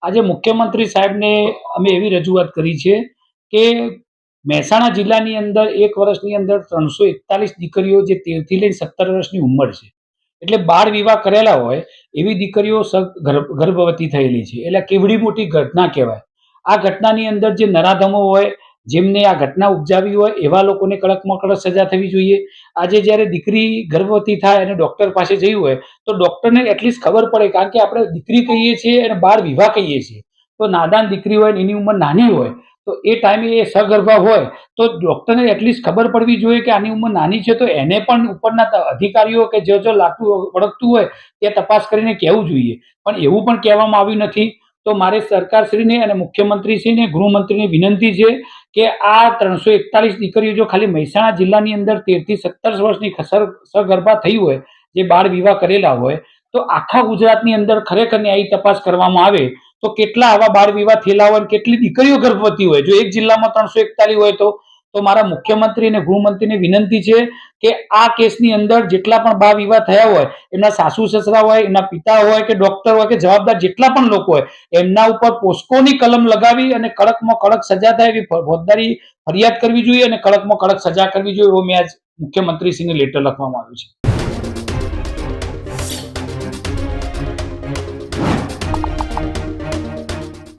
આજે મુખ્યમંત્રી સાહેબને અમે એવી રજૂઆત કરી છે કે મહેસાણા જિલ્લાની અંદર 1 વર્ષની અંદર 341 દીકરીઓ જે 13થી લઈને 17 વર્ષની ઉંમર છે, એટલે બાળ વિવાહ કરેલા હોય એવી દીકરીઓ ગર્ભવતી થયેલી છે. એટલે કેવડી મોટી ઘટના કહેવાય. આ ઘટનાની અંદર જે નરાધમો હોય, જેમને આ ઘટના ઉપજાવી હોય એવા લોકોને કડકમાં કડક સજા થવી જોઈએ. આજે જ્યારે દીકરી ગર્ભવતી થાય અને ડૉક્ટર પાસે જઈ હોય તો ડૉક્ટરને એટલીસ્ટ ખબર પડે, કારણ કે આપણે દીકરી કહીએ છીએ અને બાળ વિવાહ કહીએ છીએ. તો નાદાન દીકરી હોય ને એની ઉંમર નાની હોય તો એ ટાઈમે એ સગર્ભા હોય તો ડૉક્ટરને એટલીસ્ટ ખબર પડવી જોઈએ કે આની ઉંમર નાની છે, તો એને પણ ઉપરના અધિકારીઓ કે જો લાગતું વળગતું હોય તે તપાસ કરીને કહેવું જોઈએ. પણ એવું પણ કહેવામાં આવ્યું નથી. તો મારે સરકારશ્રીને અને મુખ્યમંત્રીશ્રીને, ગૃહમંત્રીને વિનંતી છે કે આ 341 દીકરીઓ જો ખાલી મહેસાણા જિલ્લાની અંદર 13થી 17 વર્ષની સગર્ભા થઈ હોય, જે બાળ વિવાહ કરેલા હોય, તો આખા ગુજરાતની અંદર ખરેખર ન્યાયી તપાસ કરવામાં આવે તો કેટલા આવા બાળ વિવાહ થયેલા હોય, કેટલી દીકરીઓ ગર્ભવતી હોય. જો એક જિલ્લામાં 341 હોય તો મારા મુખ્યમંત્રી અને ગૃહમંત્રીને વિનંતી છે કે આ કેસની અંદર જેટલા પણ બાળ વિવાહ થયા હોય, એમના સાસુ સસરા હોય, એમના પિતા હોય કે ડોક્ટર હોય કે જવાબદાર જેટલા પણ લોકો હોય, એમના ઉપર પોસ્કોની કલમ લગાવી અને કડકમાં કડક સજા થાય એવી ફોજદારી ફરિયાદ કરવી જોઈએ અને કડકમાં કડક સજા કરવી જોઈએ. એવો મેં આજ મુખ્યમંત્રીશ્રીને લેટર લખવામાં આવ્યું છે.